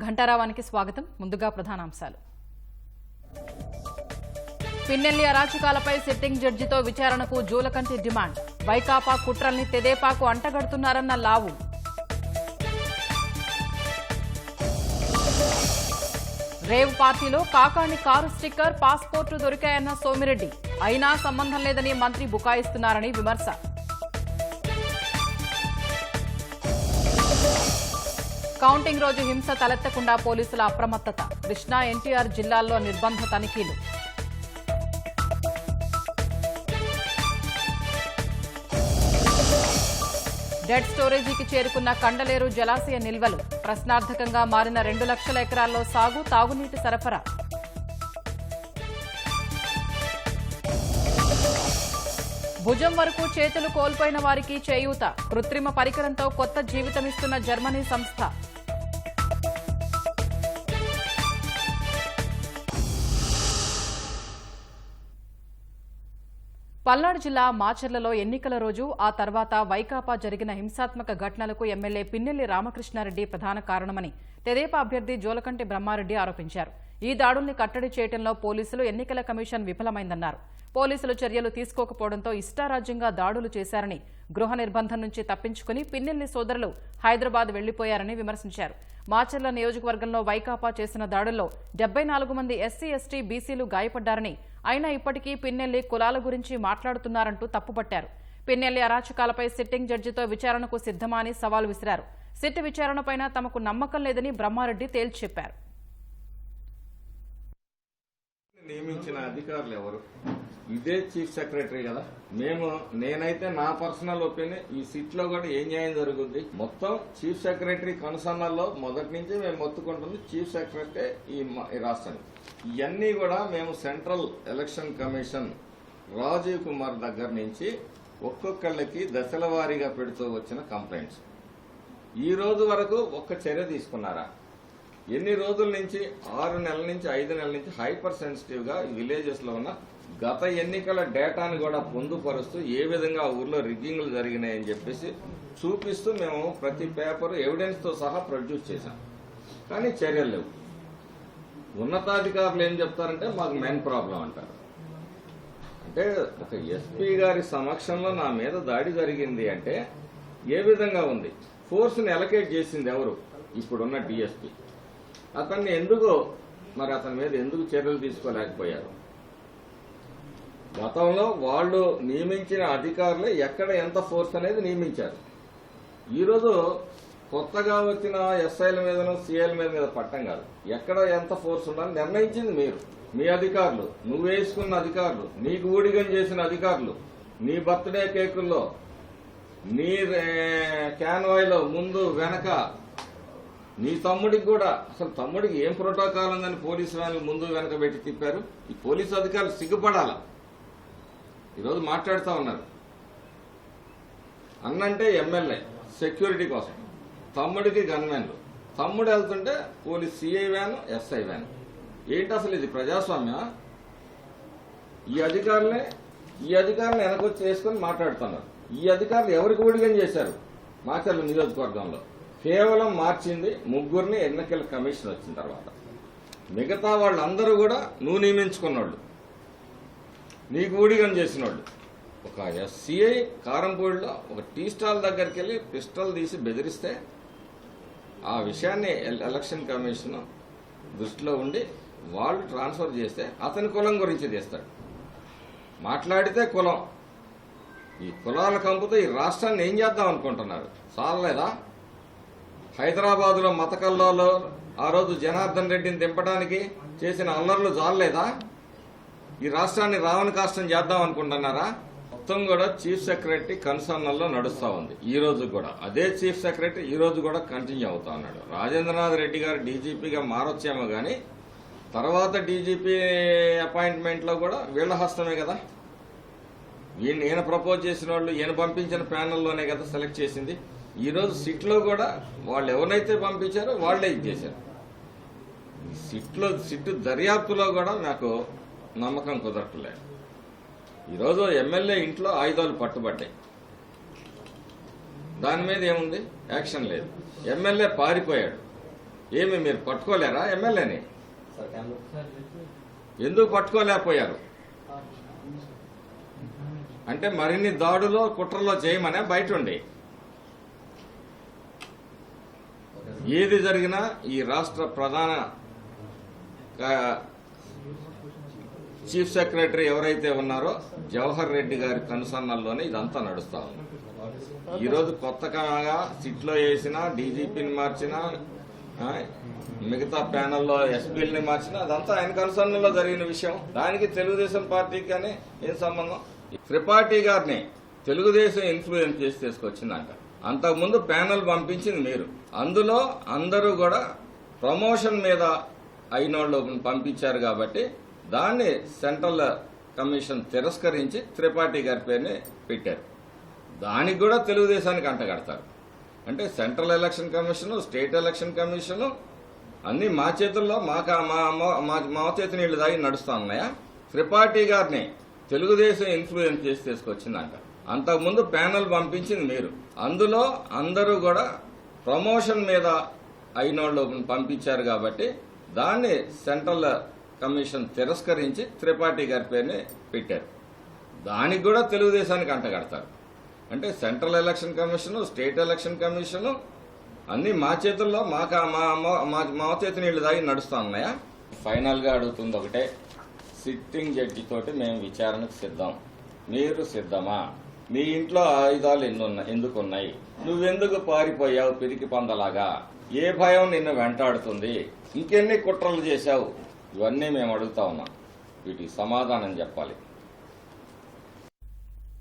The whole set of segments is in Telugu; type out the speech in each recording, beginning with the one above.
ఘంటారావానికి స్వాగతం. ముందుగా ప్రధానాంశాలు. పిన్నెల్లి అరాచకాలపై సిట్టింగ్ జడ్జితో విచారణకు జూలకంటి డిమాండ్. వైకాపా కుట్రల్ని తెదేపాకు అంటగడుతున్నారన్న లావు. రేవ్ పార్టీలో కాకాణి కారు స్టిక్కర్, పాస్పోర్టు దొరికాయన్న సోమిరెడ్డి. అయినా సంబంధం లేదని మంత్రి బుకాయిస్తున్నారని విమర్శ. కౌంటింగ్ రోజు హింస తలెత్తకుండా పోలీసుల అప్రమత్తత. కృష్ణా, ఎన్టీఆర్ జిల్లాల్లో నిర్బంధ తనిఖీలు. డెడ్ స్టోరేజీకి చేరుకున్న కండలేరు జలాశయ నిల్వలు. ప్రశ్నార్థకంగా మారిన 2 లక్షల ఎకరాల్లో సాగు, తాగునీటి సరఫరా. భుజం వరకు చేతులు కోల్పోయిన వారికి చేయూత. కృత్రిమ పరికరంతో కొత్త జీవితమిస్తున్న జర్మనీ సంస్థ. పల్నాడు జిల్లా మాచర్లలో ఎన్నికల రోజు, ఆ తర్వాత వైకాపా జరిగిన హింసాత్మక ఘటనలకు ఎమ్మెల్యే పిన్నెల్లి రామకృష్ణారెడ్డి ప్రధాన కారణమని తెదేపా అభ్యర్థి జూలకంటి బ్రహ్మారెడ్డి ఆరోపించారు. ఈ దాడుల్ని కట్టడి చేయడంలో పోలీసులు, ఎన్నికల కమిషన్ విఫలమైందన్నారు. పోలీసులు చర్యలు తీసుకోకపోవడంతో ఇష్టారాజ్యంగా దాడులు చేశారని, గృహ నిర్బంధం నుంచి తప్పించుకుని పిన్నెల్లి సోదరులు హైదరాబాద్ వెళ్లిపోయారని విమర్శించారు. మాచర్ల నియోజకవర్గంలో వైకాపా చేసిన దాడుల్లో 74 మంది ఎస్సీ, ఎస్టీ, బీసీలు గాయపడ్డారని, అయినా ఇప్పటికీ పిన్నెల్లి కులాల గురించి మాట్లాడుతున్నారంటూ తప్పుపట్టారు. పిన్నెల్లి అరాచకాలపై సిట్టింగ్ జడ్జితో విచారణకు సిద్ధమా అని సవాల్ విసిరారు. సిట్ విచారణపైన తమకు నమ్మకం లేదని బ్రహ్మారెడ్డి తేల్చి చెప్పారు. నియమించిన అధికారులు ఎవరు? ఇదే చీఫ్ సెక్రటరీ కదా. నేనైతే నా పర్సనల్ ఒపీనియన్, ఈ సిట్ లో కూడా ఏం న్యాయం జరుగుద్ది? మొత్తం చీఫ్ సెక్రటరీ కనుసన్నల్లో మొదటి నుంచి మేము మొత్తుకుంటుంది చీఫ్ సెక్రటరీ ఈ రాష్ట్రానికి. ఇవన్నీ కూడా మేము central election commission Rajiv Kumar దగ్గర నుంచి ఒక్కొక్కళ్ళకి దశల వారీగా పెడుతూ వచ్చిన కంప్లైంట్స్. ఈ రోజు వరకు ఒక్క చర్య తీసుకున్నారా? ఎన్ని రోజుల నుంచి? 6 నెలల నుంచి 5 నెలల నుంచి హైపర్ సెన్సిటివ్ గా విలేజెస్ లో ఉన్న గత ఎన్నికల డేటాను కూడా పొందుపరుస్తూ ఏ విధంగా ఆ ఊర్లో రిగ్గింగ్లు జరిగినాయని చెప్పేసి చూపిస్తూ మేము ప్రతి పేపర్ ఎవిడెన్స్ తో సహా ప్రొడ్యూస్ చేశాం. కానీ చర్యలు లేవు. ఉన్నతాధికారులు ఏం చెప్తారంటే మాకు మెయిన్ ప్రాబ్లం అంటారు. అంటే ఒక ఎస్పీ గారి సమక్షంలో నా మీద దాడి జరిగింది అంటే ఏ విధంగా ఉంది? ఫోర్స్ని అలొకేట్ చేసింది ఎవరు? ఇప్పుడున్న డిఎస్పీ. అతన్ని అతని మీద ఎందుకు చర్యలు తీసుకోలేకపోయారు? గతంలో వాళ్ళు నియమించిన అధికారులే ఎక్కడ ఎంత ఫోర్స్ అనేది నియమించారు. ఈరోజు కొత్తగా వచ్చిన ఎస్ఐల మీదనో సిఐల మీద పట్టం కాదు, ఎక్కడ ఎంత ఫోర్స్ ఉండాలని నిర్ణయించింది మీరు, మీ అధికారులు, నువ్వు వేసుకున్న అధికారులు, నీకు ఊడిగం చేసిన అధికారులు, నీ బర్త్డే కేకుల్లో, నీ క్యాన్వాయ్లో ముందు వెనక, నీ తమ్ముడికి కూడా అసలు తమ్ముడికి ఏం ప్రోటోకాల్ ఉందని పోలీసు వ్యాన్లు ముందు వెనక పెట్టి తిప్పారు. ఈ పోలీసు అధికారులు సిగ్గుపడాల. ఈరోజు మాట్లాడుతూ ఉన్నారు. అన్నంటే ఎమ్మెల్యే సెక్యూరిటీ కోసం, తమ్ముడికి గన్మెన్లు, తమ్ముడు వెళ్తుంటే police CI van, SI van. ఏంటి అసలు ఇది ప్రజాస్వామ్యం? ఈ అధికారులు వెనకొచ్చి వేసుకుని మాట్లాడుతున్నారు. ఈ అధికారులు ఎవరికి ఊడిగం చేశారు? మాచర్ల నియోజకవర్గంలో కేవలం మార్చింది 3 ఎన్నికల కమిషన్ వచ్చిన తర్వాత. మిగతా వాళ్ళందరూ కూడా నువ్వు నియమించుకున్నోళ్ళు, నీకు ఊడిగం చేసిన వాళ్ళు. ఒక ఎస్సీఐ కారంపూడిలో ఒక టీ స్టాల్ దగ్గరికి వెళ్ళి పిస్టల్ తీసి బెదిరిస్తే ఆ విషయాన్ని ఎలక్షన్ కమిషన్ దృష్టిలో ఉండి వాళ్ళు ట్రాన్స్ఫర్ చేస్తే అతని కులం గురించి తీస్తాడు. మాట్లాడితే కులం. ఈ కులాల కంపుతో ఈ రాష్ట్రాన్ని ఏం చేద్దాం అనుకుంటున్నారు? చాలలేదా? హైదరాబాదులో మత కల్లోలో ఆ రోజు జనార్దన్ రెడ్డిని దింపడానికి చేసిన అల్లర్లు చాలలేదా? ఈ రాష్ట్రాన్ని రావణ కాష్టం చేద్దాం అనుకుంటున్నారా? మొత్తం కూడా చీఫ్ సెక్రటరీ కన్సర్నల్లో నడుస్తా ఉంది. ఈ రోజు కూడా అదే చీఫ్ సెక్రటరీ ఈ రోజు కూడా కంటిన్యూ అవుతా ఉన్నాడు. రాజేంద్రనాథ్ రెడ్డి గారు డీజీపీగా మారొచ్చేమో గానీ తర్వాత డీజీపీ అపాయింట్మెంట్ లో కూడా వీళ్ల హస్తమే కదా. ఈయన ప్రపోజ్ చేసిన వాళ్ళు, ఈయన పంపించిన ప్యానెల్లోనే కదా సెలెక్ట్ చేసింది. ఈ రోజు సిట్ లో కూడా వాళ్ళు ఎవరినైతే పంపించారో వాళ్లే ఇది చేశారు. సిట్ దర్యాప్తులో కూడా నాకు నమ్మకం కుదరట్లేదు. ఈరోజు ఎమ్మెల్యే ఇంట్లో ఆయుధాలు పట్టుబడ్డాయి. దాని మీద ఏముంది? యాక్షన్ లేదు. ఎమ్మెల్యే పారిపోయాడు. ఏమి మీరు పట్టుకోలేరా ఎమ్మెల్యేని? ఎందుకు పట్టుకోలేకపోయారు? అంటే మరిన్ని దాడులో కుట్రలో చేయమనే బయట ఉండి ఏది జరిగినా ఈ రాష్ట్ర ప్రధాన చీఫ్ సెక్రటరీ ఎవరైతే ఉన్నారో జవహర్ రెడ్డి గారి కనుసన్నల్లోనే ఇదంతా నడుస్తా ఉంది. ఈరోజు కొత్తగా సిట్లో వేసినా, డీజీపీని మార్చినా, మిగతా ప్యానెల్లో ఎస్పీలని మార్చినా అదంతా ఆయన కనుసన్నల్లో జరిగిన విషయం. దానికి తెలుగుదేశం పార్టీకి అని ఏం సంబంధం? త్రిపాఠి గారిని తెలుగుదేశం ఇన్ఫ్లుయెన్స్ చేసి తీసుకొచ్చిందంట. అంతకుముందు ప్యానెల్ పంపించింది మీరు. అందులో అందరూ కూడా ప్రమోషన్ మీద అయినోళ్ళు పంపించారు కాబట్టి దాన్ని సెంట్రల్ కమిషన్ తిరస్కరించి త్రిపాఠి గారి పేరుని పెట్టారు. దానికి కూడా తెలుగుదేశానికి అంటగడతారు. అంటే central election commission, state election commission అన్నీ మా చేతుల్లో మా చేతి నీళ్లు దాగి నడుస్తా ఉన్నాయా? త్రిపాఠి గారిని తెలుగుదేశం ఇన్ఫ్లుయెన్స్ చేసి తీసుకొచ్చిందంట. అంతకుముందు ప్యానెల్ పంపించింది మీరు. అందులో అందరూ కూడా ప్రమోషన్ మీద అయినోళ్ళు పంపించారు కాబట్టి దాన్ని సెంట్రల్ కమిషన్ తిరస్కరించి త్రిపాఠి గారి పేరుని పెట్టారు. దానికి కూడా తెలుగుదేశానికి అంటగడతారు. అంటే central election commission, state election commission అన్నీ మా చేతుల్లో మా చేతి నీళ్లు దాగి నడుస్తా ఉన్నాయా? ఫైనల్ గా అడుగుతుంది ఒకటే, సిట్టింగ్ జడ్జి తోటి మేము విచారణకు సిద్ధం. మీరు సిద్ధమా? మీ ఇంట్లో ఆయుధాలు ఎందుకున్నాయి? నువ్వెందుకు పారిపోయావు పిరికి పందలాగా? ఏ భయం నిన్ను వెంటాడుతుంది? ఇంకెన్ని కుట్రలు చేశావు? ఇవన్నీ మేము అడుగుతా ఉన్నాం. వీటికి సమాధానం చెప్పాలి.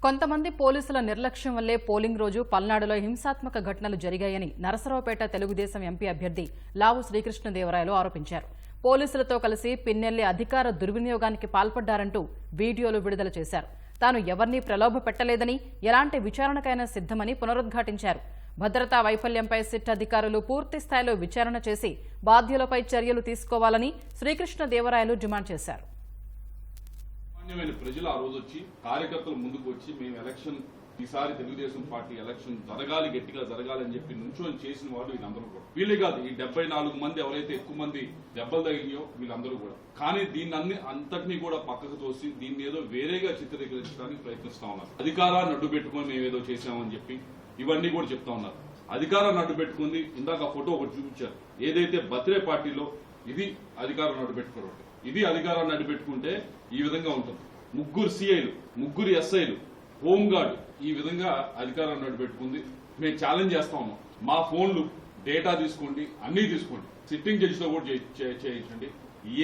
కొంతమంది పోలీసుల నిర్లక్ష్యం వల్లే పోలింగ్ రోజు పల్నాడులో హింసాత్మక ఘటనలు జరిగాయని నరసరావుపేట తెలుగుదేశం ఎంపీ అభ్యర్థి లావు శ్రీకృష్ణదేవరాయలు ఆరోపించారు. పోలీసులతో కలిసి పిన్నెల్లి అధికార దుర్వినియోగానికి పాల్పడ్డారంటూ వీడియోలు విడుదల చేశారు. తాను ఎవరినీ ప్రలోభ పెట్టలేదని, ఎలాంటి విచారణకైనా సిద్ధమని పునరుద్ఘాటించారు. భద్రతా వైఫల్యంపై సిట్ అధికారులు పూర్తి స్థాయిలో విచారణ చేసి బాధ్యులపై చర్యలు తీసుకోవాలని శ్రీకృష్ణదేవరాయలు డిమాండ్ చేశారు. ప్రజలు ఆ రోజు వచ్చి కార్యకర్తలు ముందుకు వచ్చి మేము ఎలక్షన్ ఈసారి తెలుగుదేశం పార్టీ ఎలక్షన్ జరగాలి, గట్టిగా జరగాలని చెప్పి నుంచొని చేసిన వాళ్ళు వీళ్ళందరూ కూడా. వీళ్ళే కాదు, ఈ 74 మంది ఎవరైతే ఎక్కువ మంది దెబ్బలు తగిలియో వీళ్ళందరూ కూడా. కానీ దీన్ని అంతటినీ కూడా పక్కకు తోసి దీన్ని ఏదో వేరేగా చిత్రీకరించడానికి ప్రయత్నిస్తా ఉన్నారు. అధికారాన్ని అడ్డు పెట్టుకుని మేము ఏదో చేశామని చెప్పి ఇవన్నీ కూడా చెప్తా ఉన్నారు. అధికారాన్ని అడ్డు పెట్టుకుంది, ఇందాక ఫోటో ఒకటి చూపించారు, ఏదైతే బర్త్డే పార్టీలో ఇది అధికారాన్ని అడ్డు పెట్టుకోవడం, ఇది అధికారాన్ని అడ్డు పెట్టుకుంటే ఈ విధంగా ఉంటుంది. 3 సిఐలు, 3 ఎస్ఐలు, హోంగార్డ్ ఈ విధంగా అధికారాన్ని అడ్డు పెట్టుకుంది. మేము ఛాలెంజ్ చేస్తా ఉన్నాం. మా ఫోన్లు డేటా తీసుకోండి, అన్ని తీసుకోండి, సిట్టింగ్ జడ్జితో కూడా చేయించండి.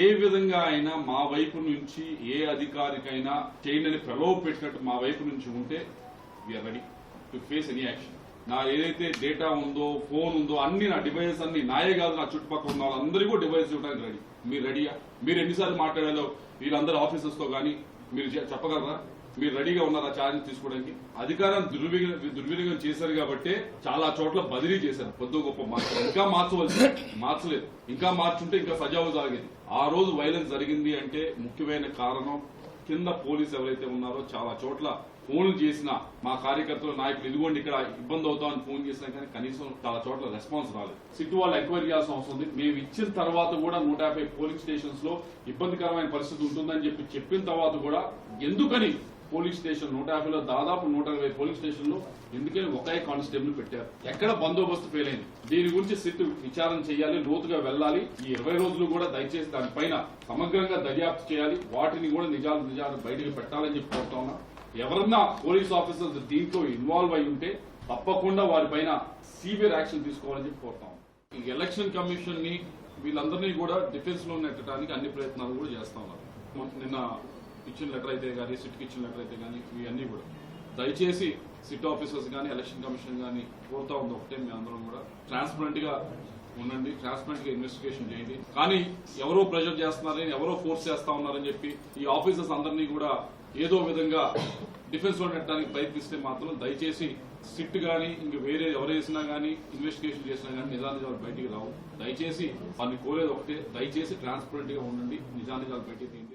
ఏ విధంగా అయినా మా వైపు నుంచి ఏ అధికారికైనా చేయండి ప్రలోభ పెట్టినట్టు మా వైపు నుంచి ఉంటే we are ready to face any action. నా ఏదైతే డేటా ఉందో, ఫోన్ ఉందో, అన్ని నా డివైజెస్ అన్ని నాయే కాదు, నా చుట్టుపక్కల ఉన్న వాళ్ళందరికీ కూడా డివైస్ ఇవ్వడానికి రెడీ. మీరు రెడీయా? మీరు ఎన్నిసార్లు మాట్లాడాలో వీళ్ళందరూ ఆఫీసర్స్ తో కానీ మీరు చెప్పగలరా? మీరు రెడీగా ఉన్నారా ఛాలెంజ్ తీసుకోవడానికి? అధికారాన్ని దుర్వినియోగం చేశారు కాబట్టి చాలా చోట్ల బదిలీ చేశారు. కొద్ది గొప్ప మార్చారు. ఇంకా మార్చలేదు. ఇంకా మార్చుంటే ఇంకా సజావు సాగేది. ఆ రోజు వైలెన్స్ జరిగింది అంటే ముఖ్యమైన కారణం కింద పోలీసు ఎవరైతే ఉన్నారో చాలా చోట్ల ఫోన్లు చేసిన మా కార్యకర్తలు, నాయకులు ఇదిగోండి ఇక్కడ ఇబ్బంది అవుతామని ఫోన్ చేసినా కానీ కనీసం చాలా చోట్ల రెస్పాన్స్ రాలేదు. సిట్ వాళ్ళు ఎంక్వైరీ చేయాల్సిన అవసరం ఉంది. మేము ఇచ్చిన తర్వాత కూడా 150 పోలింగ్ స్టేషన్స్ లో ఇబ్బందికరమైన పరిస్థితి ఉంటుందని చెప్పిన తర్వాత కూడా ఎందుకని పోలీస్ స్టేషన్ 150లో దాదాపు 120 పోలింగ్ స్టేషన్ లో ఎందుకని ఒకే కానిస్టేబుల్ పెట్టారు? ఎక్కడ బందోబస్తు ఫెయిల్ అయింది? దీని గురించి సిట్ విచారణ చేయాలి, లోతుగా వెళ్లాలి. ఈ 20 రోజులు కూడా దయచేసి దానిపైన సమగ్రంగా దర్యాప్తు చేయాలి. వాటిని కూడా నిజాలు బయటకు పెట్టాలని చెప్పి కోరుతా ఉన్నా. ఎవరన్నా పోలీస్ ఆఫీసర్స్ దీంట్లో ఇన్వాల్వ్ అయి ఉంటే తప్పకుండా వారిపైన సివియర్ యాక్షన్ తీసుకోవాలని చెప్పి కోరుతాం. ఈ ఎలక్షన్ కమిషన్ ని వీళ్ళందరినీ కూడా డిఫెన్స్ లో నెట్టడానికి అన్ని ప్రయత్నాలు కూడా చేస్తా ఉన్నారు. నిన్న ఇచ్చిన లెటర్ అయితే కానీ, సిట్కి ఇచ్చిన లెటర్ అయితే కానీ ఇవన్నీ కూడా దయచేసి సిట్ ఆఫీసర్స్ కానీ, ఎలక్షన్ కమిషన్ కానీ కోరుతా ఉంది ఒకటే, మీ అందరం కూడా ట్రాన్స్పరెంట్ గా ఉండండి, ట్రాన్స్పరెంట్ గా ఇన్వెస్టిగేషన్ చేయండి. కానీ ఎవరో ప్రెషర్ చేస్తున్నారని, ఎవరో ఫోర్స్ చేస్తా ఉన్నారని చెప్పి ఈ ఆఫీసర్స్ అందరినీ కూడా ఏదో విధంగా డిఫెన్స్ లో నెట్టడానికి ప్రయత్నిస్తే మాత్రం దయచేసి సిట్ గానీ ఇంక వేరే ఎవరేసినా గానీ ఇన్వెస్టిగేషన్ చేసినా గానీ నిజాలు బయటికి రావు. దయచేసి వారిని కోరేది ఒకటే, దయచేసి ట్రాన్స్పరెంట్ గా ఉండండి, నిజాలు బయటికి తీయండి.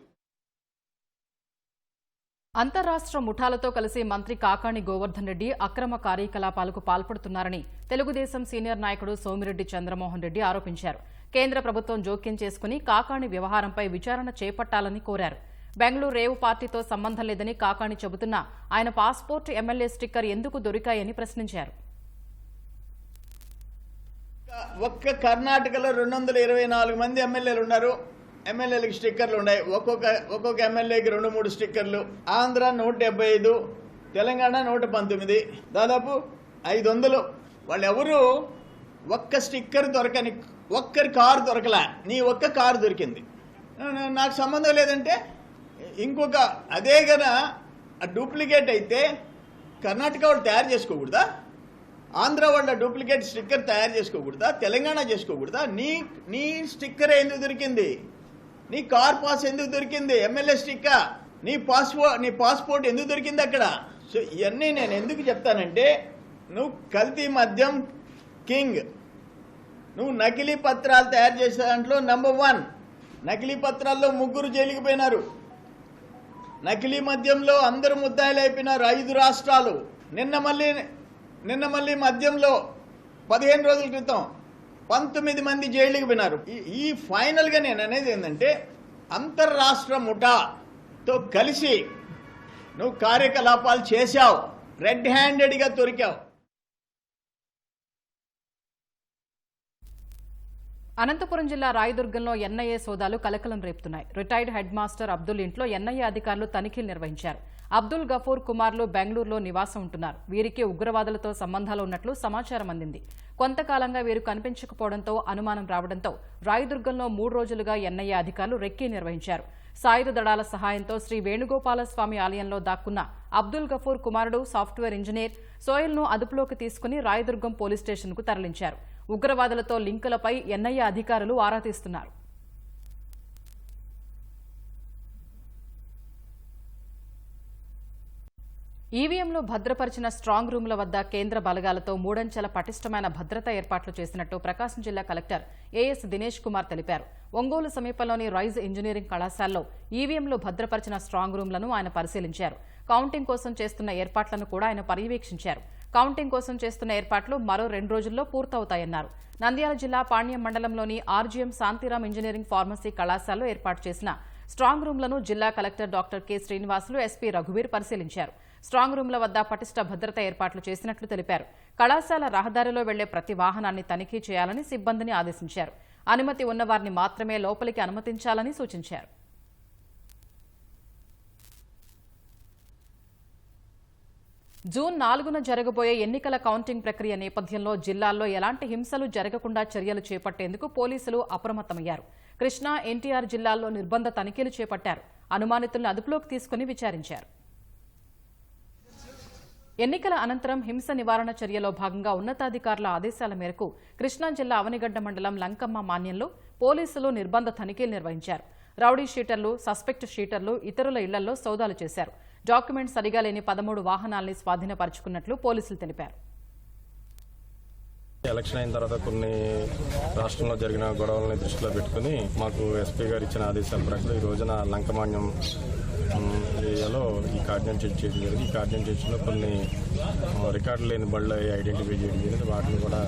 అంతర్రాష్ట్ర ముఠాలతో కలిసి మంత్రి కాకాణి గోవర్ధన్ రెడ్డి అక్రమ కార్యకలాపాలకు పాల్పడుతున్నారని తెలుగుదేశం సీనియర్ నాయకుడు సోమిరెడ్డి చంద్రమోహన్ రెడ్డి ఆరోపించారు. కేంద్ర ప్రభుత్వం జోక్యం చేసుకుని కాకాణి వ్యవహారంపై విచారణ చేపట్టాలని కోరారు. బెంగళూరు రేవు పార్టీతో సంబంధం లేదని కాకాణి చెబుతున్నా ఆయన పాస్పోర్ట్, ఎమ్మెల్యే స్టిక్కర్ ఎందుకు దొరికాయని ప్రశ్నించారు. ఒక్క కర్ణాటకలో 224 మంది ఎమ్మెల్యేలు ఉన్నారు. ఎమ్మెల్యేలకు స్టిక్కర్లు ఉన్నాయి. ఒక్కొక్క ఎమ్మెల్యేకి 2-3 స్టిక్కర్లు. ఆంధ్ర 175, తెలంగాణ 119, దాదాపు 500. వాళ్ళెవరూ ఒక్క స్టిక్కర్ దొరకని, ఒక్కరి కారు దొరకలే. నీ ఒక్క కారు దొరికింది. నాకు సంబంధం లేదంటే ఇంకొక అదే గన డూప్లికేట్ అయితే కర్ణాటక వాళ్ళు తయారు చేసుకోకూడదా? ఆంధ్ర వాళ్ళ డూప్లికేట్ స్టిక్కర్ తయారు చేసుకోకూడదా? తెలంగాణ చేసుకోకూడదా? నీ స్టిక్కర్ ఎందుకు దొరికింది? నీ కార్ పాస్ ఎందుకు దొరికింది? ఎమ్మెల్యే స్టిక్కర్, నీ పాస్పోర్ట్ ఎందుకు దొరికింది అక్కడ? సో ఇవన్నీ నేను ఎందుకు చెప్తానంటే, నువ్వు కల్తీ మద్యం కింగ్. నువ్వు నకిలీ పత్రాలు తయారు చేసే దాంట్లో నంబర్ 1. నకిలీ పత్రాల్లో 3 జైలుకి పోయినారు. నకిలీ మద్యంలో అందరూ ముద్దాయిలు అయిపోయినారు. 5 రాష్ట్రాలు. నిన్న మళ్ళీ మద్యంలో 15 రోజుల క్రితం 19 మంది జైలుకి పోయినారు. ఈ ఫైనల్గా నేను అనేది ఏంటంటే, అంతర్రాష్ట్ర ముఠాతో కలిసి నువ్వు కార్యకలాపాలు చేశావు. రెడ్ హ్యాండెడ్గా దొరికావు. అనంతపురం జిల్లా రాయదుర్గంలో ఎన్ఐఏ సోదాలు కలకలం రేపుతున్నాయి. రిటైర్డ్ హెడ్ మాస్టర్ అబ్దుల్ ఇంట్లో ఎన్ఐఏ అధికారులు తనిఖీలు నిర్వహించారు. అబ్దుల్ గఫూర్ కుమార్లు బెంగళూరులో నివాసం ఉంటున్నారు. వీరికి ఉగ్రవాదులతో సంబంధాలు ఉన్నట్లు సమాచారం అందింది. కొంతకాలంగా వీరు కనిపించకపోవడంతో అనుమానం రావడంతో రాయదుర్గంలో 3 రోజులుగా ఎన్ఐఏ అధికారులు రెక్కీ నిర్వహించారు. సాయుధ దళాల సహాయంతో శ్రీ వేణుగోపాలస్వామి ఆలయంలో దాక్కున్న అబ్దుల్ గఫూర్ కుమారుడు సాఫ్ట్వేర్ ఇంజనీర్ సోయల్ను అదుపులోకి తీసుకుని రాయదుర్గం పోలీస్ స్టేషన్కు తరలించారు. ఉగ్రవాదులతో లింకులపై ఎన్ఐఏ అధికారులు ఆరా తీస్తున్నారు. ఈవీఎంలు భద్రపరిచిన స్ట్రాంగ్ రూమ్ల వద్ద కేంద్ర బలగాలతో 3 అంచెల పటిష్టమైన భద్రతా ఏర్పాట్లు చేసినట్టు ప్రకాశం జిల్లా కలెక్టర్ ఏఎస్ దినేష్ కుమార్ తెలిపారు. ఒంగోలు సమీపంలోని రైజ్ ఇంజనీరింగ్ కళాశాలలో ఈవీఎంలు భద్రపరిచిన స్ట్రాంగ్ రూమ్లను ఆయన పరిశీలించారు. కౌంటింగ్ కోసం చేస్తున్న ఏర్పాట్లను కూడా ఆయన పర్యవేక్షించారు. కౌంటింగ్ కోసం చేస్తున్న ఏర్పాట్లు మరో 2 రోజుల్లో పూర్తవుతాయన్నారు. నంద్యాల జిల్లా పాణ్యం మండలంలోని ఆర్జీఎం శాంతిరామ్ ఇంజనీరింగ్ ఫార్మసీ కళాశాలలో ఏర్పాటు చేసిన స్ట్రాంగ్ రూమ్లను జిల్లా collector doctor K Srinivasulu, SP రఘువీర్ పరిశీలించారు. స్ట్రాంగ్ రూమ్ల వద్ద పటిష్ట భద్రతా ఏర్పాట్లు చేసినట్లు తెలిపారు. కళాశాల రహదారిలో వెళ్లే ప్రతి వాహనాన్ని తనిఖీ చేయాలని సిబ్బందిని ఆదేశించారు. అనుమతి ఉన్నవారిని మాత్రమే లోపలికి అనుమతించాలని సూచించారు. జూన్ 4న జరగబోయే ఎన్నికల కౌంటింగ్ ప్రక్రియ నేపథ్యంలో జిల్లాల్లో ఎలాంటి హింసలు జరగకుండా చర్యలు చేపట్టేందుకు పోలీసులు అప్రమత్తమయ్యారు. కృష్ణా, ఎన్టీఆర్ జిల్లాల్లో నిర్బంధ తనిఖీలు చేపట్టారు. అనుమానితులను అదుపులోకి తీసుకుని విచారించారు. ఎన్నికల అనంతరం హింస నివారణ చర్యలో భాగంగా ఉన్నతాధికారుల ఆదేశాల మేరకు కృష్ణా జిల్లా అవనిగడ్డ మండలం లంకమ్మ మాన్యంలో పోలీసులు నిర్బంధ తనిఖీలు నిర్వహించారు. రౌడీ షీటర్లు, సస్పెక్ట్ షీటర్లు, ఇతరుల ఇళ్లలో సోదాలు చేశారు. డాక్యుమెంట్ సరిగా లేని 13 వాహనాల్ని స్వాధీనపరుచుకున్నట్లు పోలీసులు తెలిపారు. ఎలక్షన్ అయిన తర్వాత కొన్ని రాష్ట్రంలో జరిగిన గొడవలని దృష్టిలో పెట్టుకుని మాకు ఎస్పీ గారు ఇచ్చిన ఆదేశాల ప్రకారం ఈ రోజున లంకమాన్యం ఏరియాలో ఈ కార్డినెన్స్ చెక్ చేయడం జరిగింది. ఈ కార్డినెన్స్ చెక్లో కొన్ని రికార్డు లేని బళ్ళు ఐడెంటిఫై చేయడం జరిగింది. వాటిని కూడా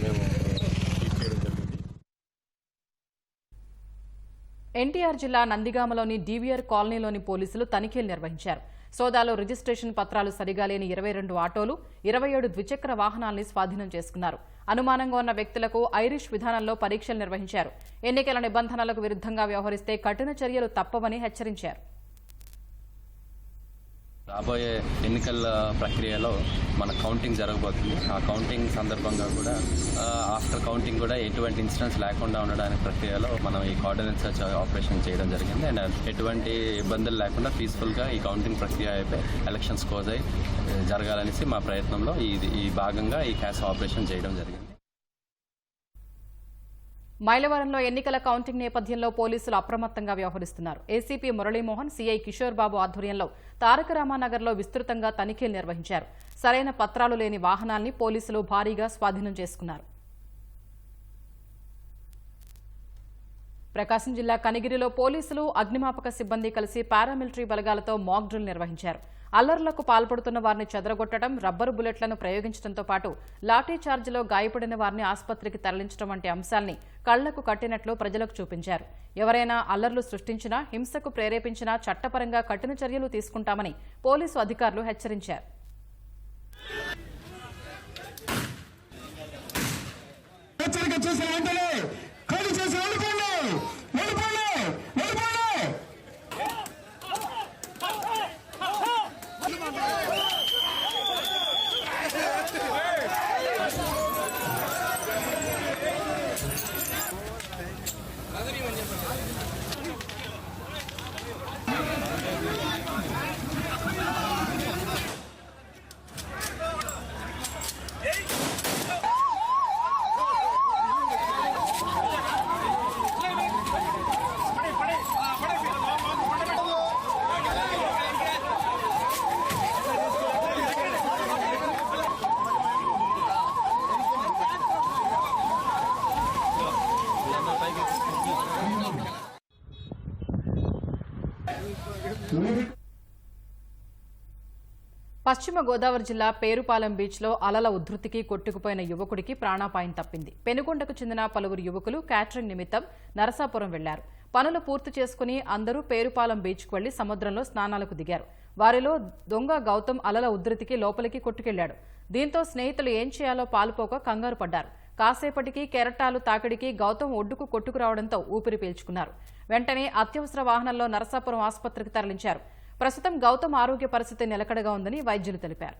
మేము సీజ్ చేయడం జరిగింది. ఎన్టీఆర్ జిల్లా నందిగామలోని డీవీఆర్ కాలనీలోని పోలీసులు తనిఖీలు నిర్వహించారు. సోదాలో రిజిస్ట్రేషన్ పత్రాలు సరిగా లేని 22 ఆటోలు, 27 ద్విచక్ర వాహనాల్ని స్వాధీనం చేసుకున్నారు. అనుమానంగా ఉన్న వ్యక్తులకు ఐరిష్ విధానంలో పరీక్షలు నిర్వహించారు. ఎన్నికల నిబంధనలకు విరుద్ధంగా వ్యవహరిస్తే కఠిన చర్యలు తప్పవని హెచ్చరించారు. రాబోయే ఎన్నికల ప్రక్రియలో మన కౌంటింగ్ జరగబోతుంది. ఆ కౌంటింగ్ సందర్భంగా కూడా ఆఫ్టర్ కౌంటింగ్ కూడా ఎటువంటి ఇన్సిడెంట్స్ లేకుండా ఉండడానికి ప్రక్రియలో మనం ఈ కార్డినెన్స్ సర్చ్ ఆపరేషన్ చేయడం జరిగింది. అండ్ ఎటువంటి ఇబ్బందులు లేకుండా పీస్ఫుల్గా ఈ కౌంటింగ్ ప్రక్రియ అయిపోయి ఎలక్షన్స్ క్లోజ్ అయి జరగాలనేసి మా ప్రయత్నంలో ఈ భాగంగా ఈ క్యాష్ ఆపరేషన్ చేయడం జరిగింది. మైలవరంలో ఎన్నికల కౌంటింగ్ నేపథ్యంలో పోలీసులు అప్రమత్తంగా వ్యవహరిస్తున్నారు. ఏసీపీ మురళీమోహన్, సీఐ కిషోర్ బాబు ఆధ్వర్యంలో తారక రామానగర్లో విస్తృతంగా తనిఖీలు నిర్వహించారు. సరైన పత్రాలు లేని వాహనాల్ని పోలీసులు భారీగా స్వాధీనం చేసుకున్నారు. ప్రకాశం జిల్లా కనిగిరిలో పోలీసులు, అగ్నిమాపక సిబ్బంది కలిసి పారామిలిటరీ బలగాలతో మాక్ డ్రిల్ నిర్వహించారు. అల్లర్లకు పాల్పడుతున్న వారిని చెదరగొట్టడం, రబ్బరు బుల్లెట్లను ప్రయోగించడంతో పాటు లాఠీ చార్జిలో గాయపడిన వారిని ఆసుపత్రికి తరలించడం వంటి అంశాల్ని కళ్లకు కట్టినట్లు ప్రజలకు చూపించారు. ఎవరైనా అల్లర్లు సృష్టించినా, హింసకు ప్రేరేపించినా చట్టపరంగా కఠిన చర్యలు తీసుకుంటామని పోలీసు అధికారులు హెచ్చరించారు. పశ్చిమ గోదావరి జిల్లా పేరుపాలెం బీచ్లో అలల ఉధృతికి కొట్టుకుపోయిన యువకుడికి ప్రాణాపాయం తప్పింది. పెనుగొండకు చెందిన పలువురు యువకులు క్యాటరింగ్ నిమిత్తం నరసాపురం వెళ్లారు. పనులు పూర్తి చేసుకుని అందరూ పేరుపాలెం బీచ్కు వెళ్లి సముద్రంలో స్నానాలకు దిగారు. వారిలో దొంగ గౌతమ్ అలల ఉధృతికి లోపలికి కొట్టుకెళ్లాడు. దీంతో స్నేహితులు ఏం చేయాలో పాలుపోక కంగారు పడ్డారు. కాసేపటికి కెరటాలు తాకిడికి గౌతమ్ ఒడ్డుకు కొట్టుకురావడంతో ఊపిరి పీల్చుకున్నారు. వెంటనే అత్యవసర వాహనంలో నరసాపురం ఆసుపత్రికి తరలించారు. ప్రస్తుతం గౌతమ్ ఆరోగ్య పరిస్థితి నిలకడగా ఉందని వైద్యులు తెలిపారు.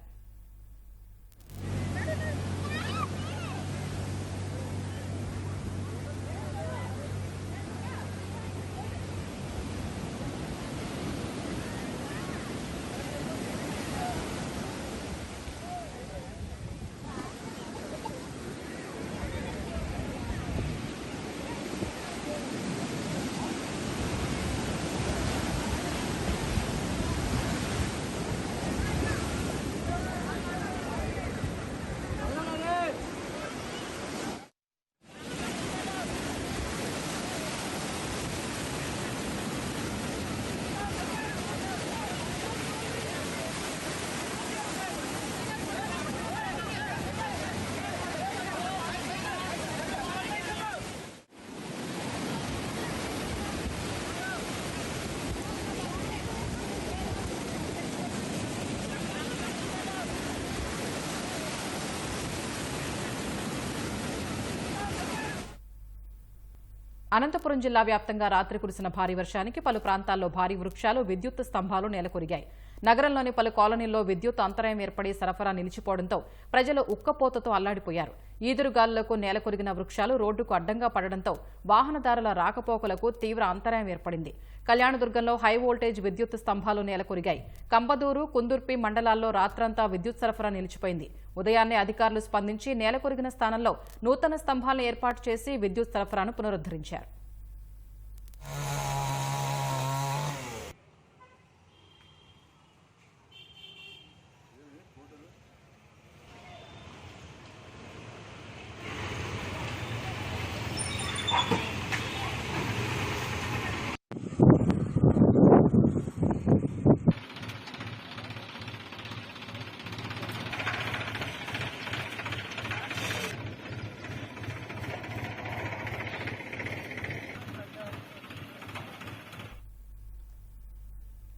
అనంతపురం జిల్లా వ్యాప్తంగా రాత్రి కురిసిన భారీ వర్షానికి పలు ప్రాంతాల్లో భారీ వృక్షాలు, విద్యుత్ స్తంభాలు నేలకొరిగాయి. నగరంలోని పలు కాలనీల్లో విద్యుత్ అంతరాయం ఏర్పడి సరఫరా నిలిచిపోవడంతో ప్రజలు ఉక్కపోతతో అల్లాడిపోయారు. ఈదురుగాలులకు నేలకొరిగిన వృక్షాలు రోడ్డుకు అడ్డంగా పడడంతో వాహనదారుల రాకపోకలకు తీవ్ర అంతరాయం ఏర్పడింది. కళ్యాణదుర్గంలో హై వోల్టేజ్ విద్యుత్ స్తంభాలు నేలకొరిగాయి. కంబదూరు, కుందుర్పి మండలాల్లో రాత్రంతా విద్యుత్ సరఫరా నిలిచిపోయింది. ఉదయాన్నే అధికారులు స్పందించి నేలకొరిగిన స్థానంలో నూతన స్తంభాలను ఏర్పాటు చేసి విద్యుత్ సరఫరాను పునరుద్ధరించారు.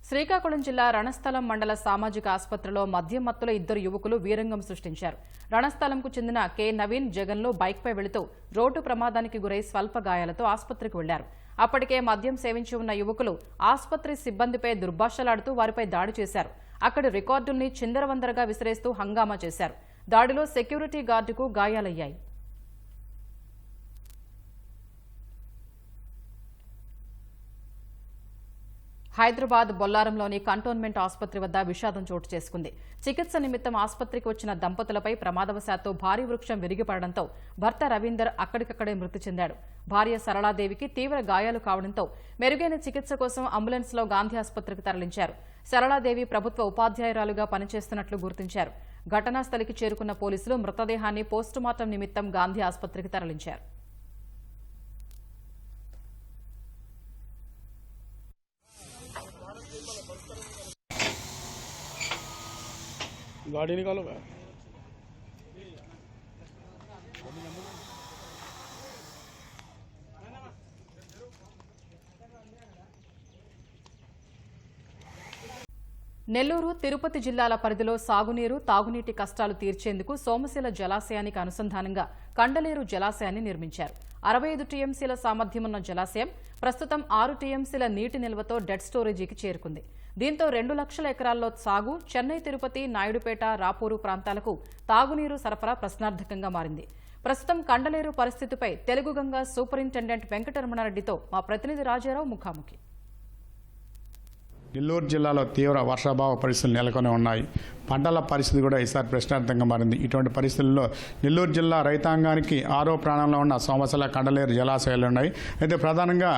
శ్రీకాకుళం జిల్లా రణస్థలం మండల సామాజిక ఆసుపత్రిలో మద్యం మత్తులో ఇద్దరు యువకులు వీరంగం సృష్టించారు. రణస్థలంకు చెందిన కె నవీన్ జగన్లో బైక్పై వెళుతూ రోడ్డు ప్రమాదానికి గురై స్వల్ప గాయాలతో ఆసుపత్రికి వెళ్లారు. అప్పటికే మద్యం సేవించి ఉన్న యువకులు ఆసుపత్రి సిబ్బందిపై దుర్భాషలాడుతూ వారిపై దాడి చేశారు. అక్కడి రికార్డుల్ని చిందరవందరగా విసిరేస్తూ హంగామా చేశారు. దాడిలో సెక్యూరిటీ గార్డుకు గాయాలయ్యాయి. హైదరాబాద్ బొల్లారంలోని కంటోన్మెంట్ ఆసుపత్రి వద్ద విషాదం చోటు చేసుకుంది. చికిత్స నిమిత్తం ఆసుపత్రికి వచ్చిన దంపతులపై ప్రమాదవశాత్తు భారీ వృక్షం విరిగిపడడంతో భర్త రవీందర్ అక్కడికక్కడే మృతి చెందాడు. భార్య సరళాదేవికి తీవ్ర గాయాలు కావడంతో మెరుగైన చికిత్స కోసం అంబులెన్స్లో గాంధీ ఆసుపత్రికి తరలించారు. సరళాదేవి ప్రభుత్వ ఉపాధ్యాయురాలుగా పనిచేస్తున్నట్లు గుర్తించారు. ఘటనా స్థలికి చేరుకున్న పోలీసులు మృతదేహాన్ని పోస్టుమార్టం నిమిత్తం గాంధీ ఆసుపత్రికి తరలించారు. गाड़ी निकालो भाई। నెల్లూరు, తిరుపతి జిల్లాల పరిధిలో సాగునీరు, తాగునీటి కష్టాలు తీర్చేందుకు సోమశిల జలాశయానికి అనుసంధానంగా కండలేరు జలాశయాన్ని నిర్మించారు. 65 టీఎంసీల సామర్థ్యమున్న జలాశయం ప్రస్తుతం 6 టీఎంసీల నీటి నిల్వతో డెడ్ స్టోరేజీకి చేరుకుంది. దీంతో 2 లక్షల ఎకరాల్లో సాగు, చెన్నై, తిరుపతి, నాయుడుపేట, రాపూరు ప్రాంతాలకు తాగునీరు సరఫరా ప్రశ్నార్థకంగా మారింది. ప్రస్తుతం కండలేరు పరిస్థితిపై తెలుగు గంగా సూపరింటెండెంట్ వెంకటరమణారెడ్డితో మా ప్రతినిధి రాజారావు ముఖాముఖి. నెల్లూరు జిల్లాలో తీవ్ర వర్షాభావ పరిస్థితులు నెలకొని ఉన్నాయి. పంటల పరిస్థితి కూడా ఈసారి ప్రశ్నార్థంగా మారింది. ఇటువంటి పరిస్థితుల్లో నెల్లూరు జిల్లా రైతాంగానికి 6వ ప్రాణంలో ఉన్న సోమశిల, కండలేరు జలాశయాలు ఉన్నాయి. అయితే ప్రధానంగా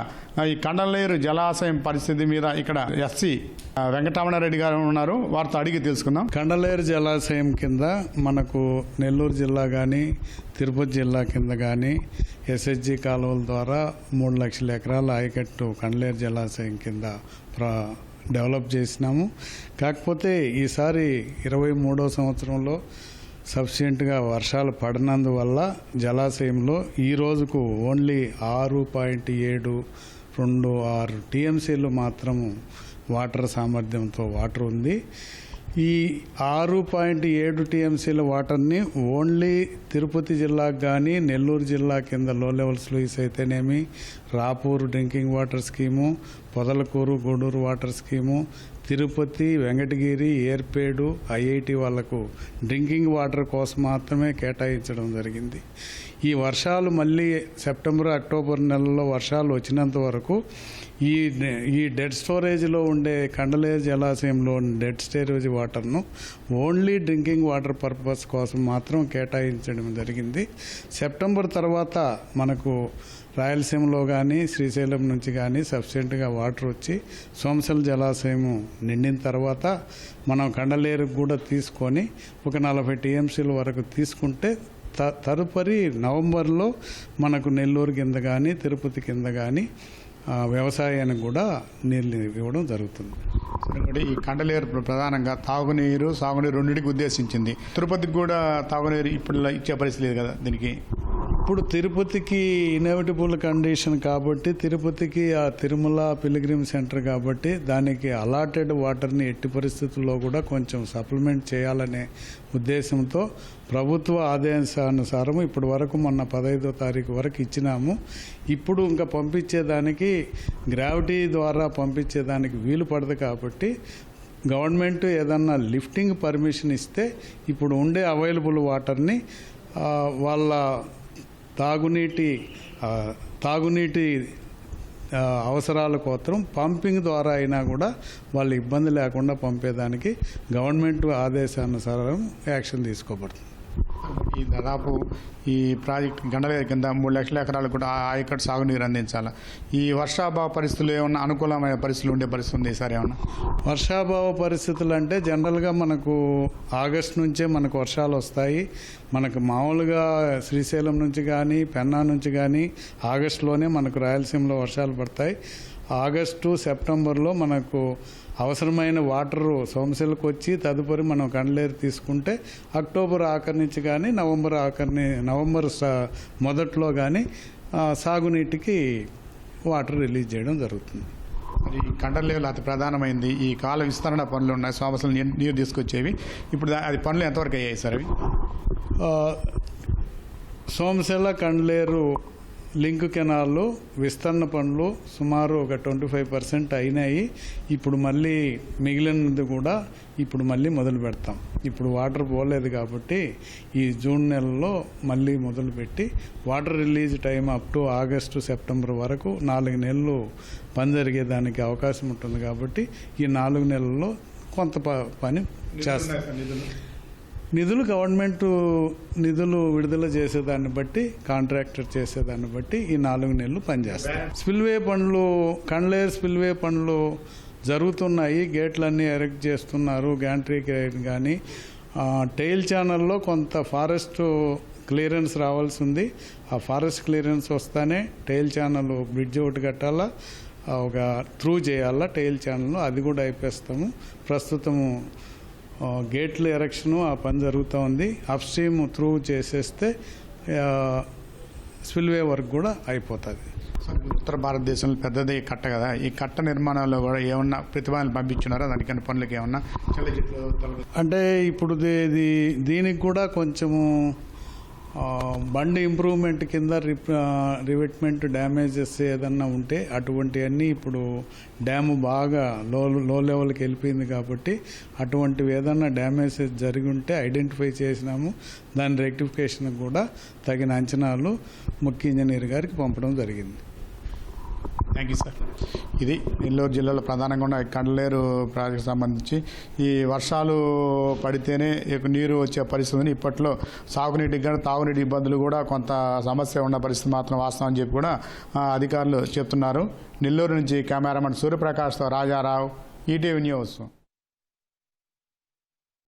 ఈ కండలేరు జలాశయం పరిస్థితి మీద ఇక్కడ ఎస్సీ వెంకటరమణారెడ్డి గారు ఉన్నారు. వారితో అడిగి తెలుసుకుందాం. కండలేరు జలాశయం కింద మనకు నెల్లూరు జిల్లా కానీ, తిరుపతి జిల్లా కింద కానీ ఎస్హెచ్జి కాలువల ద్వారా 3 లక్షల ఎకరాల ఆయకట్టు కండలేరు జలాశయం కింద డెవలప్ చేసినాము. కాకపోతే ఈసారి 23వ సంవత్సరంలో సఫిషియెంట్గా వర్షాలు పడినందువల్ల జలాశయంలో ఈ రోజుకు ఓన్లీ 6.726 టీఎంసీలు మాత్రము వాటర్ సామర్థ్యంతో వాటర్ ఉంది. ఈ 6.7 టీఎంసీల వాటర్ని ఓన్లీ తిరుపతి జిల్లాకు కానీ, నెల్లూరు జిల్లా కింద లో లెవెల్ స్లూయిస్ అయితేనేమి, Rapur drinking water scheme, Podalakuru Gudur water scheme, Tirupati, Venkatagiri, Yerpedu, IIT వాళ్లకు డ్రింకింగ్ వాటర్ కోసం మాత్రమే కేటాయించడం జరిగింది. ఈ వర్షాలు మళ్ళీ సెప్టెంబర్, అక్టోబర్ నెలలో వర్షాలు వచ్చినంత వరకు ఈ డెడ్ స్టోరేజ్లో ఉండే కండలేరు జలాశయంలో డెడ్ స్టోరేజ్ వాటర్ను ఓన్లీ డ్రింకింగ్ వాటర్ పర్పస్ కోసం మాత్రం కేటాయించడం జరిగింది. సెప్టెంబర్ తర్వాత మనకు రాయలసీమలో కానీ, శ్రీశైలం నుంచి కానీ సఫిషియెంట్గా వాటర్ వచ్చి సోమశిల జలాశయము నిండిన తర్వాత మనం కండలేరుకు కూడా తీసుకొని ఒక 40 టీఎంసీల వరకు తీసుకుంటే తదుపరి నవంబర్లో మనకు నెల్లూరు కింద కానీ, తిరుపతి కింద కానీ వ్యవసాయానికి కూడా నీళ్ళు ఇవ్వడం జరుగుతుంది. ఈ కండలేరు ప్రధానంగా తాగునీరు, సాగునీరు రెండింటికి ఉద్దేశించింది. తిరుపతికి కూడా తాగునీరు ఇప్పుడు ఇచ్చే పరిస్థితి లేదు కదా. దీనికి ఇప్పుడు తిరుపతికి ఇన్ఎవిటబుల్ కండిషన్ కాబట్టి, తిరుపతికి ఆ తిరుమల పిల్గ్రిమ్ సెంటర్ కాబట్టి దానికి అలాటెడ్ వాటర్ని ఎట్టి పరిస్థితుల్లో కూడా కొంచెం సప్లిమెంట్ చేయాలనే ఉద్దేశంతో ప్రభుత్వ ఆదేశానుసారం ఇప్పటి వరకు మొన్న 15వ తారీఖు వరకు ఇచ్చినాము. ఇప్పుడు ఇంకా పంపించేదానికి గ్రావిటీ ద్వారా పంపించేదానికి వీలు పడదు కాబట్టి గవర్నమెంట్ ఏదన్నా లిఫ్టింగ్ పర్మిషన్ ఇస్తే ఇప్పుడు ఉండే అవైలబుల్ వాటర్ని వాళ్ళ తాగునీటి అవసరాల కోసం పంపింగ్ ద్వారా అయినా కూడా వాళ్ళు ఇబ్బంది లేకుండా పంపేదానికి గవర్నమెంట్ ఆదేశానుసారం యాక్షన్ తీసుకోబడుతుంది. ఈ దాదాపు ఈ ప్రాజెక్ట్ గండలేరు కింద 3 లక్షల ఎకరాలకు కూడా ఆయకట్టు సాగునీరు అందించాలి. ఈ వర్షాభావ పరిస్థితులు ఏమన్నా అనుకూలమైన పరిస్థితులు ఉండే పరిస్థితి ఉంది ఈసారి ఏమన్నా? వర్షాభావ పరిస్థితులు అంటే జనరల్గా మనకు ఆగస్టు నుంచే మనకు వర్షాలు వస్తాయి. మనకు మామూలుగా శ్రీశైలం నుంచి కానీ, పెన్నా నుంచి కానీ ఆగస్టులోనే మనకు రాయలసీమలో వర్షాలు పడతాయి. ఆగస్టు, సెప్టెంబర్లో మనకు అవసరమైన వాటరు సోమశిలకు వచ్చి తదుపరి మనం కండలేరు తీసుకుంటే అక్టోబర్ ఆఖరి నుంచి కానీ, నవంబర్ మొదట్లో కానీ సాగునీటికి వాటర్ రిలీజ్ చేయడం జరుగుతుంది. మరి కండలేరులో అతి ప్రధానమైంది ఈ కాల విస్తరణ పనులు ఉన్నాయి. సోమశిల నీరు తీసుకొచ్చేవి. ఇప్పుడు అది పనులు ఎంతవరకు అయ్యాయి సార్? అవి సోమశిల కండలేరు లింక్ కెనాల్లో విస్తరణ పనులు సుమారు ఒక 25% అయినాయి. ఇప్పుడు మళ్ళీ మిగిలినది కూడా ఇప్పుడు మళ్ళీ మొదలు పెడతాం. ఇప్పుడు వాటర్ పోలేదు కాబట్టి ఈ జూన్ నెలలో మళ్ళీ మొదలుపెట్టి water release time up to August, September వరకు 4 నెలలు పని జరిగేదానికి అవకాశం ఉంటుంది కాబట్టి ఈ 4 నెలల్లో కొంత పని చేస్తాం. నిధులు గవర్నమెంట్ నిధులు విడుదల చేసేదాన్ని బట్టి, కాంట్రాక్టర్ చేసేదాన్ని బట్టి ఈ 4 నెలలు పనిచేస్తాయి. స్పిల్వే పనులు, కండలేరు స్పిల్వే పనులు జరుగుతున్నాయి. గేట్లన్నీ ఎరెక్ట్ చేస్తున్నారు. గ్యాంట్రీ గేట్ కానీ టెయిల్ ఛానల్లో కొంత ఫారెస్ట్ క్లియరెన్స్ రావాల్సి ఉంది. ఆ ఫారెస్ట్ క్లియరెన్స్ వస్తానే టెయిల్ ఛానల్ బ్రిడ్జ్ ఒకటి కట్టాలా, ఒక త్రూ చేయాలా టెయిల్ ఛానల్. అది కూడా అయిపోస్తాము. ప్రస్తుతము గేట్ల ఎరెక్షను ఆ పని జరుగుతూ ఉంది. అప్ స్ట్రీమ్ త్రూ చేసేస్తే స్పిల్వే వర్క్ కూడా అయిపోతుంది. ఉత్తర భారతదేశంలో పెద్దది ఈ కట్ట కదా, ఈ కట్ట నిర్మాణంలో కూడా ఏమన్నా ప్రతిభాన్ని పంపించున్నారా? దానికన్నా పనులకి ఏమన్నా అంటే ఇప్పుడు దీనికి కూడా కొంచెము బండి ఇంప్రూవ్మెంట్ కింద రివెట్మెంట్ డ్యామేజెస్ ఏదన్నా ఉంటే అటువంటివన్నీ ఇప్పుడు డ్యాము బాగా లో లెవెల్కి వెళ్ళిపోయింది కాబట్టి అటువంటివి ఏదన్నా డ్యామేజెస్ జరిగి ఉంటే ఐడెంటిఫై చేసినాము. దాని రెక్టిఫికేషన్ కూడా తగిన అంచనాలు ముఖ్య ఇంజనీర్ గారికి పంపడం జరిగింది. Thank you sir. ఇది నెల్లూరు జిల్లాలో ప్రధానంగా ఉన్న కండలేరు ప్రాజెక్టు సంబంధించి ఈ వర్షాలు పడితేనే నీరు వచ్చే పరిస్థితిని ఇప్పట్లో సాగునీటికి కానీ తాగునీటి ఇబ్బందులు కూడా కొంత సమస్య ఉన్న పరిస్థితి మాత్రం వాస్తవం అని చెప్పి కూడా అధికారులు చెప్తున్నారు. నెల్లూరు నుంచి కెమెరామెన్ సూర్యప్రకాష్తో రాజారావు, ఈటీవీ న్యూస్.